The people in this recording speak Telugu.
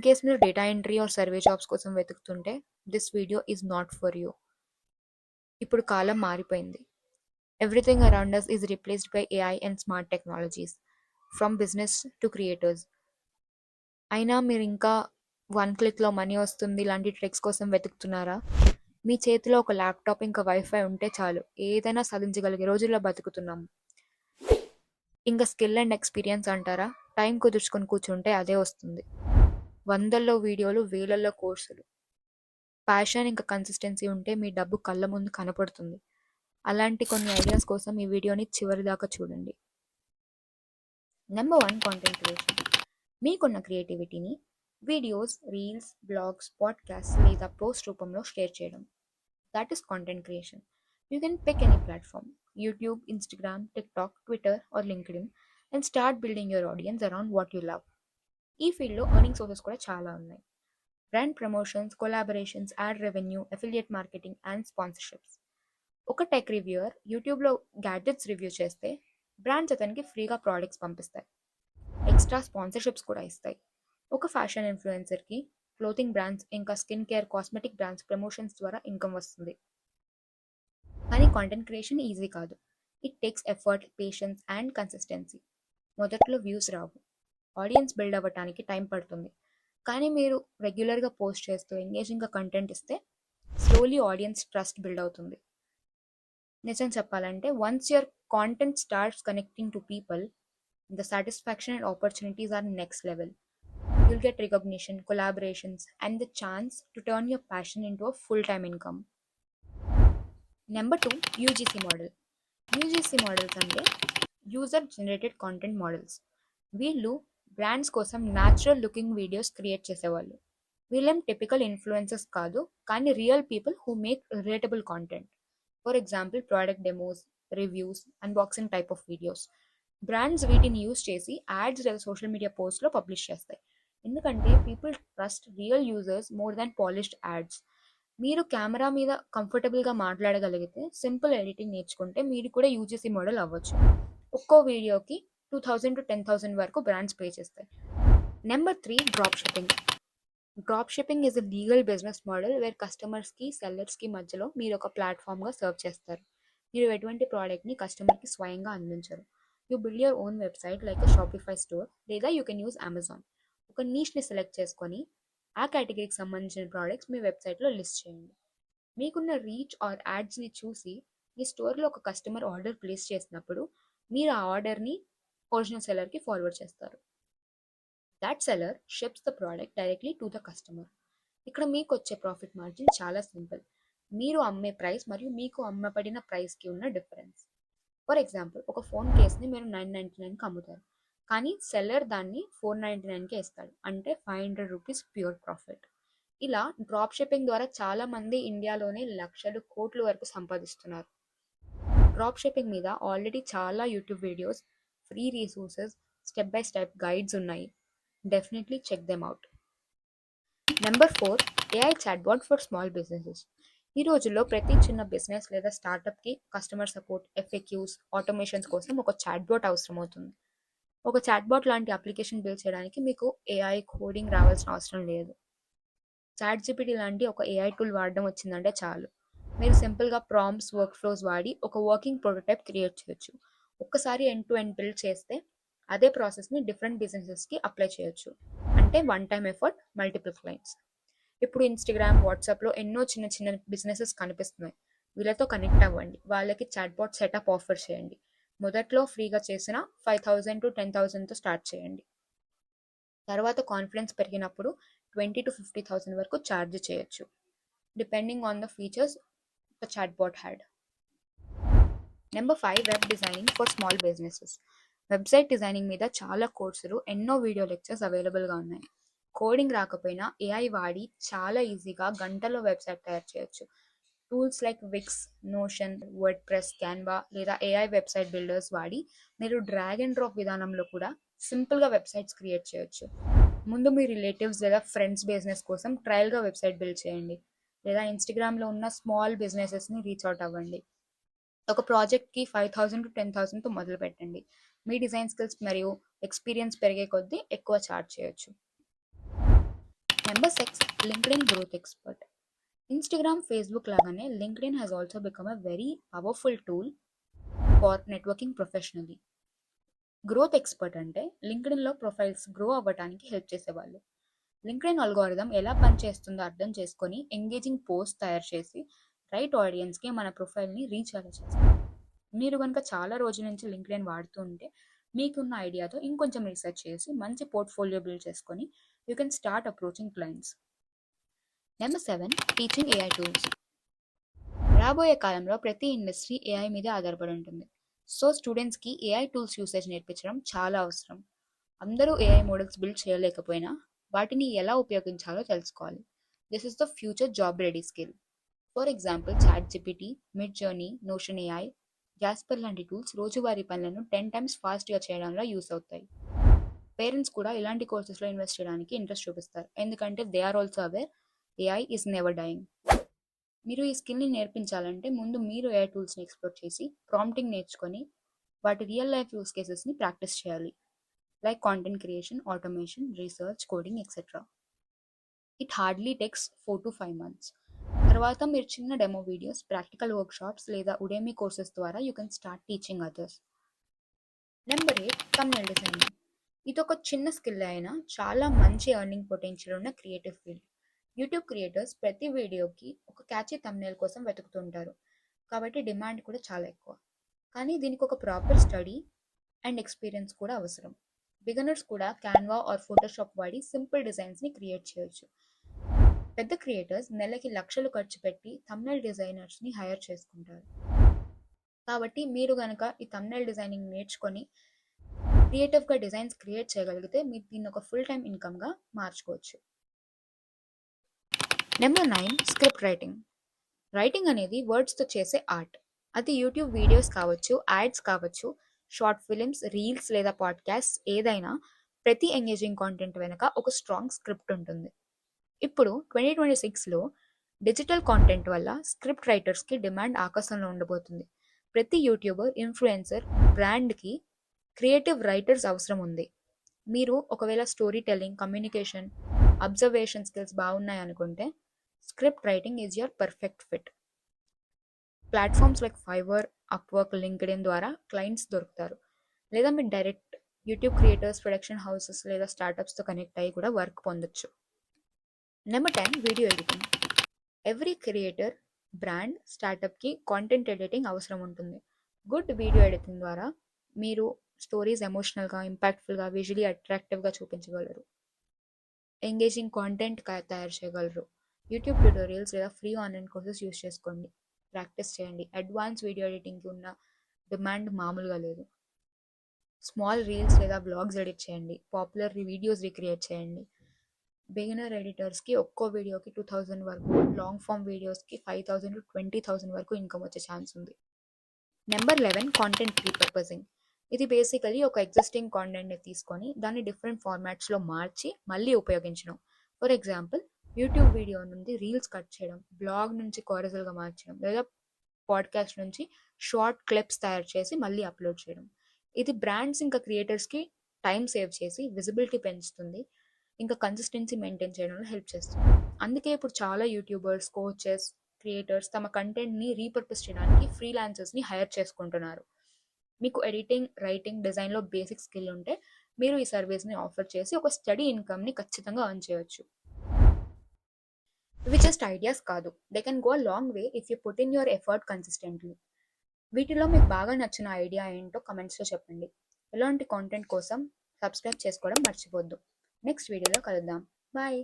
ఇన్ కేస్ మీరు data entry or survey jobs కోసం వెతుకుతుంటే this video is not for you. ఇప్పుడు కాలం మారిపోయింది. Everything around us is replaced by AI and smart technologies, from business to creators. అయినా మీరు ఇంకా వన్ క్లిక్లో మనీ వస్తుంది ఇలాంటి ట్రిక్స్ కోసం వెతుకుతున్నారా? మీ చేతిలో ఒక ల్యాప్టాప్ ఇంకా వైఫై ఉంటే చాలు, ఏదైనా సాధించగలిగే రోజుల్లో బతుకుతున్నాము. ఇంకా స్కిల్ అండ్ ఎక్స్పీరియన్స్ అంటారా? టైం కుదుర్చుకొని కూర్చుంటే అదే వస్తుంది. వందల్లో వీడియోలు, వేలల్లో కోర్సులు. ప్యాషన్ ఇంకా కన్సిస్టెన్సీ ఉంటే మీ డబ్బు కళ్ళ ముందు కనపడుతుంది. అలాంటి కొన్ని ఐడియాస్ కోసం ఈ వీడియోని చివరి దాకా చూడండి. Number 1, content creation. మీకున్న క్రియేటివిటీని వీడియోస్, రీల్స్, బ్లాగ్స్, పాడ్కాస్ట్ లేదా పోస్ట్ రూపంలో షేర్ చేయడం. That is content creation. You can pick any platform, YouTube, Instagram, TikTok, Twitter or LinkedIn, and start building your audience around what you love. ఈ ఫీల్డ్లో ఎర్నింగ్ సోర్సెస్ కూడా చాలా ఉన్నాయి. Brand promotions, collaborations, ad revenue, affiliate marketing and sponsorships. ఒక టెక్ రివ్యూయర్ యూట్యూబ్లో గ్యాడ్జెట్స్ రివ్యూ చేస్తే బ్రాండ్స్ అతనికి ఫ్రీగా ప్రోడక్ట్స్ పంపిస్తాయి, ఎక్స్ట్రా స్పాన్సర్షిప్స్ కూడా ఇస్తాయి. ఒక ఫ్యాషన్ ఇన్ఫ్లుయెన్సర్కి క్లోతింగ్ బ్రాండ్స్ ఇంకా skin care, cosmetic brands promotions ద్వారా ఇన్కమ్ వస్తుంది. కానీ కాంటెంట్ క్రియేషన్ ఈజీ కాదు. It takes effort, patience and consistency. మొదట్లో వ్యూస్ రావు, ఆడియన్స్ బిల్డ్ అవ్వటానికి టైం పడుతుంది. కానీ మీరు రెగ్యులర్గా పోస్ట్ చేస్తూ ఎంగేజింగ్గా కంటెంట్ ఇస్తే స్లోలీ ఆడియన్స్ ట్రస్ట్ బిల్డ్ అవుతుంది. నిజం చెప్పాలంటే once your content starts connecting to people, the satisfaction and opportunities are next level. You'll get recognition, collaborations, and the chance to turn your passion into a full-time income. Number 2, UGC model. UGC models అంటే యూజర్ జనరేటెడ్ కాంటెంట్ మోడల్స్. వీళ్ళు బ్రాండ్స్ కోసం న్యాచురల్ లుకింగ్ వీడియోస్ క్రియేట్ చేసేవాళ్ళు. వీళ్ళేం టిపికల్ ఇన్ఫ్లుయెన్సర్స్ కాదు, కానీ real people who make relatable content. For example product demos, reviews, unboxing type of videos. Brands వీటిని యూజ్ చేసి యాడ్స్ లేదా సోషల్ మీడియా పోస్ట్లో పబ్లిష్ చేస్తాయి. ఎందుకంటే people trust real users more than polished ads. మీరు కెమెరా మీద కంఫర్టబుల్గా మాట్లాడగలిగితే, సింపుల్ ఎడిటింగ్ నేర్చుకుంటే మీరు కూడా యూజీసీ మోడల్ అవ్వచ్చు. ఒక్కో వీడియోకి 2000 to 10,000 వరకు బ్రాండ్స్ పే చేస్తాయి. Number 3, drop shipping. Drop shipping is a legal business model where కస్టమర్స్కి, సెల్లర్స్కి మధ్యలో మీరు ఒక ప్లాట్ఫామ్గా సర్వ్ చేస్తారు. మీరు ఎటువంటి ప్రోడక్ట్ని కస్టమర్కి స్వయంగా అందించరు. You build your own website like a Shopify store, లేదా యూ కెన్ యూజ్ అమెజాన్. ఒక నీష్ని సెలెక్ట్ చేసుకొని ఆ కేటగిరీకి సంబంధించిన ప్రోడక్ట్స్ మీ వెబ్సైట్లో లిస్ట్ చేయండి. మీకున్న రీచ్ ఆర్ యాడ్స్ని చూసి మీ స్టోర్లో ఒక కస్టమర్ ఆర్డర్ ప్లేస్ చేసినప్పుడు మీరు ఆ ఆర్డర్ని ఒరిజినల్ సెల్లర్కి ఫార్వర్డ్ చేస్తారు. That seller ships the product directly to the customer. ఇక్కడ మీకు వచ్చే ప్రాఫిట్ మార్జిన్ చాలా సింపుల్. మీరు అమ్మే ప్రైస్ మరియు మీకు అమ్మబడిన ప్రైస్కి ఉన్న డిఫరెన్స్. ఫర్ ఎగ్జాంపుల్, ఒక ఫోన్ కేస్ని మీరు 999కి అమ్ముతారు, కానీ సెల్లర్ దాన్ని 499కే ఇస్తాడు, అంటే 500 రూపీస్ ప్యూర్ ప్రాఫిట్. ఇలా డ్రాప్ షిప్పింగ్ ద్వారా చాలా మంది ఇండియాలోనే లక్షలు, కోట్ల వరకు సంపాదిస్తున్నారు. డ్రాప్ షిప్పింగ్ మీద ఆల్రెడీ చాలా YouTube videos, free resources, step by step guides ఉన్నాయి. Definitely check them out. Number 4, AI chatbot for small businesses. ఈ రోజుల్లో ప్రతి చిన్న బిజినెస్ లేదా స్టార్టప్కి కస్టమర్ సపోర్ట్, ఎఫ్ఏక్యూస్, ఆటోమేషన్స్ కోసం ఒక చాట్బాట్ అవసరం అవుతుంది. ఒక చాట్బాట్ లాంటి అప్లికేషన్ బిల్డ్ చేయడానికి మీకు ఏఐ కోడింగ్ రావాల్సిన అవసరం లేదు. చాట్‌జిపిటి లాంటి ఒక ఏఐ టూల్ వాడడం వచ్చిందంటే చాలు. మీరు సింపుల్గా ప్రాంప్ట్స్, వర్క్ ఫ్లోస్ వాడి ఒక వర్కింగ్ ప్రోటోటైప్ క్రియేట్ చేయొచ్చు. ఒక్కసారి ఎండ్ టు ఎండ్ బిల్డ్ చేస్తే అదే ప్రాసెస్ని డిఫరెంట్ బిజినెసెస్కి అప్లై చేయొచ్చు. అంటే one time effort, multiple clients. ఇప్పుడు ఇన్స్టాగ్రామ్, వాట్సాప్లో ఎన్నో చిన్న చిన్న బిజినెసెస్ కనిపిస్తున్నాయి. వీళ్ళతో కనెక్ట్ అవ్వండి, వాళ్ళకి చాట్బాట్ సెటప్ ఆఫర్ చేయండి. మొదట్లో ఫ్రీగా చేసిన 5,000 to 10,000తో స్టార్ట్ చేయండి. తర్వాత కాన్ఫిడెన్స్ పెరిగినప్పుడు 20 to 50,000 వరకు ఛార్జ్ చేయొచ్చు, depending on the features the chatbot had. Number 5, web designing for small businesses. Website designing మీద చాలా కోర్సులు, ఎన్నో వీడియో లెక్చర్స్ అవైలబుల్గా ఉన్నాయి. కోడింగ్ రాకపోయినా ఏఐ వాడి చాలా ఈజీగా గంటలో వెబ్సైట్ తయారు చేయొచ్చు. Tools like Wix, Notion, WordPress, Canva లేదా ఏఐ వెబ్సైట్ బిల్డర్స్ వాడి మీరు డ్రాగ్ అండ్ డ్రాప్ విధానంలో కూడా సింపుల్గా వెబ్సైట్స్ క్రియేట్ చేయొచ్చు. ముందు మీ రిలేటివ్స్ లేదా ఫ్రెండ్స్ బిజినెస్ కోసం ట్రయల్గా వెబ్సైట్ బిల్డ్ చేయండి, లేదా ఇన్స్టాగ్రామ్లో ఉన్న స్మాల్ బిజినెసెస్ని రీచ్ అవుట్ అవ్వండి. ఒక ప్రాజెక్ట్కి 5,000 to 10,000తో మొదలు పెట్టండి. మీ డిజైన్ స్కిల్స్ మరియు ఎక్స్పీరియన్స్ పెరిగే కొద్దీ ఎక్కువ ఛార్జ్ చేయొచ్చు. Number 6, LinkedIn Growth Expert. Instagram, Facebook లాగానే LinkedIn has also become a very powerful tool for networking professionally. Growth expert అంటే లింక్డ్ఇన్లో ప్రొఫైల్స్ గ్రో అవ్వడానికి హెల్ప్ చేసేవాళ్ళు. లింక్డ్ఇన్ అల్గోరిథం ఎలా పనిచేస్తుందో అర్థం చేసుకొని ఎంగేజింగ్ పోస్ట్ తయారు చేసి రైట్ ఆడియన్స్కి మన ప్రొఫైల్ని రీచ్ అలా చేస్తారు. మీరు కనుక చాలా రోజుల నుంచి లింక్డ్ఇన్ వాడుతూ ఉంటే మీకున్న ఐడియాతో ఇంకొంచెం రీసెర్చ్ చేసి మంచి పోర్ట్ఫోలియో బిల్డ్ చేసుకొని you can start approaching clients. Number 7, teaching AI tools. రాబోయే కాలంలో ప్రతి ఇండస్ట్రీ ఏఐ మీద ఆధారపడి ఉంటుంది. సో స్టూడెంట్స్కి ఏఐ టూల్స్ యూసేజ్ నేర్పించడం చాలా అవసరం. అందరూ ఏఐ మోడల్స్ బిల్డ్ చేయలేకపోయినా వాటిని ఎలా ఉపయోగించాలో తెలుసుకోవాలి. This is the future job ready skill. For example ChatGPT, mid journey, notion AI, Jasper లాంటి టూల్స్ రోజువారీ పనులను 10 times ఫాస్ట్గా చేయడంలో యూస్ అవుతాయి. పేరెంట్స్ కూడా ఇలాంటి కోర్సెస్లో ఇన్వెస్ట్ చేయడానికి ఇంట్రెస్ట్ చూపిస్తారు, ఎందుకంటే they are also aware AI is never dying. మీరు ఈ స్కిల్ని నేర్పించాలంటే ముందు మీరు ఏఐ టూల్స్ని ఎక్స్ప్లోర్ చేసి ప్రాంప్టింగ్ నేర్చుకొని వాటి రియల్ లైఫ్ యూస్ కేసెస్ని ప్రాక్టీస్ చేయాలి, like content creation, automation, research, coding etcetera. It hardly takes 4 to 5 months. తర్వాత మీరు చిన్న డెమో వీడియోస్, ప్రాక్టికల్ వర్క్షాప్స్ లేదా ఉడేమి కోర్సెస్ ద్వారా you can start teaching others. Number 8, thumbnail designing. ఇది ఒక చిన్న స్కిల్ అయినా చాలా మంచి ఎర్నింగ్ పొటెన్షియల్ ఉన్న క్రియేటివ్ ఫీల్డ్. యూట్యూబ్ క్రియేటర్స్ ప్రతి వీడియోకి ఒక క్యాచీ thumbnail కోసం వెతుకుతుంటారు, కాబట్టి డిమాండ్ కూడా చాలా ఎక్కువ. కానీ దీనికి ఒక ప్రాపర్ స్టడీ అండ్ ఎక్స్పీరియన్స్ కూడా అవసరం. బిగినర్స్ కూడా క్యాన్వా ఆర్ ఫోటోషాప్ వాడి సింపుల్ డిజైన్స్ని క్రియేట్ చేయొచ్చు. పెద్ద క్రియేటర్స్ నెలకి లక్షలు ఖర్చు పెట్టి thumbnail డిజైనర్స్ని హైర్ చేసుకుంటారు. కాబట్టి మీరు కనుక ఈ thumbnail డిజైనింగ్ నేర్చుకొని క్రియేటివ్గా డిజైన్స్ క్రియేట్ చేయగలిగితే మీరు దీన్ని ఒక ఫుల్ టైమ్ ఇన్కమ్గా మార్చుకోవచ్చు. Number 9, script writing. రైటింగ్ అనేది వర్డ్స్తో చేసే ఆర్ట్. అది యూట్యూబ్ వీడియోస్ కావచ్చు, యాడ్స్ కావచ్చు, షార్ట్ ఫిలిమ్స్, రీల్స్ లేదా పాడ్కాస్ట్ ఏదైనా ప్రతి ఎంగేజింగ్ కాంటెంట్ వెనుక ఒక స్ట్రాంగ్ స్క్రిప్ట్ ఉంటుంది. ఇప్పుడు 2026లో డిజిటల్ కాంటెంట్ వల్ల స్క్రిప్ట్ రైటర్స్కి డిమాండ్ ఆకాశంలో ఉండబోతుంది. ప్రతి యూట్యూబర్, ఇన్ఫ్లుయెన్సర్, బ్రాండ్కి క్రియేటివ్ రైటర్స్ అవసరం ఉంది. మీరు ఒకవేళ storytelling, communication, observation skills బాగున్నాయి అనుకుంటే script writing is your perfect fit. Platforms like Fiverr, Upwork, LinkedIn ద్వారా క్లయింట్స్ దొరుకుతారు, లేదా మీరు direct YouTube creators, production houses లేదా స్టార్టప్స్తో కనెక్ట్ అయ్యి కూడా వర్క్ పొందొచ్చు. Number 10, video editing. Every creator, brand, స్టార్టప్కి కాంటెంట్ ఎడిటింగ్ అవసరం ఉంటుంది. గుడ్ వీడియో ఎడిటింగ్ ద్వారా మీరు స్టోరీస్ ఎమోషనల్గా, ఇంపాక్ట్ఫుల్గా, విజువలీ అట్రాక్టివ్గా చూపించగలరు. ఎంగేజింగ్ కాంటెంట్ తయారు చేయగలరు. యూట్యూబ్ ట్యూటోరియల్స్ లేదా ఫ్రీ ఆన్లైన్ కోర్సెస్ యూస్ చేసుకోండి, ప్రాక్టీస్ చేయండి. అడ్వాన్స్ వీడియో ఎడిటింగ్కి ఉన్న డిమాండ్ మామూలుగా లేదు. స్మాల్ రీల్స్ లేదా బ్లాగ్స్ ఎడిట్ చేయండి, పాపులర్ వీడియోస్ రీక్రియేట్ చేయండి. బిగినర్ ఎడిటర్స్కి ఒక్కో వీడియోకి 2000 వరకు, లాంగ్ ఫామ్ వీడియోస్కి 5000 to 20,000 వరకు ఇన్కమ్ వచ్చే ఛాన్స్ ఉంది. Number 11, content repurposing. ఇది బేసికలీ ఒక ఎగ్జిస్టింగ్ కాంటెంట్ని తీసుకొని దాన్ని డిఫరెంట్ ఫార్మాట్స్లో మార్చి మళ్ళీ ఉపయోగించడం. ఫర్ ఎగ్జాంపుల్, యూట్యూబ్ వీడియో నుండి రీల్స్ కట్ చేయడం, బ్లాగ్ నుంచి కోరసల్గా మార్చడం, లేదా పాడ్కాస్ట్ నుంచి షార్ట్ క్లిప్స్ తయారు చేసి మళ్ళీ అప్లోడ్ చేయడం. ఇది బ్రాండ్స్ ఇంకా క్రియేటర్స్కి టైం సేవ్ చేసి విజిబిలిటీ పెంచుతుంది, ఇంకా కన్సిస్టెన్సీ మెయింటైన్ చేయడంలో హెల్ప్ చేస్తుంది. అందుకే ఇప్పుడు చాలా యూట్యూబర్స్, కోచెస్, క్రియేటర్స్ తమ కంటెంట్ని రీపర్పస్ చేయడానికి ఫ్రీలాన్సర్స్ని హైర్ చేసుకుంటున్నారు. మీకు ఎడిటింగ్, రైటింగ్, డిజైన్లో బేసిక్ స్కిల్ ఉంటే మీరు ఈ సర్వీస్ని ఆఫర్ చేసి ఒక స్టడీ ఇన్కమ్ని ఖచ్చితంగా ఎర్న్ చేయొచ్చు. ఇవి జస్ట్ ఐడియాస్ కాదు, they can go long way if you put in your effort consistently. వీటిలో మీకు బాగా నచ్చిన ఐడియా ఏంటో కమెంట్స్లో చెప్పండి. ఇలాంటి కాంటెంట్ కోసం సబ్స్క్రైబ్ చేసుకోవడం మర్చిపోద్దు. నెక్స్ట్ వీడియోలో కలుద్దాం. బాయ్.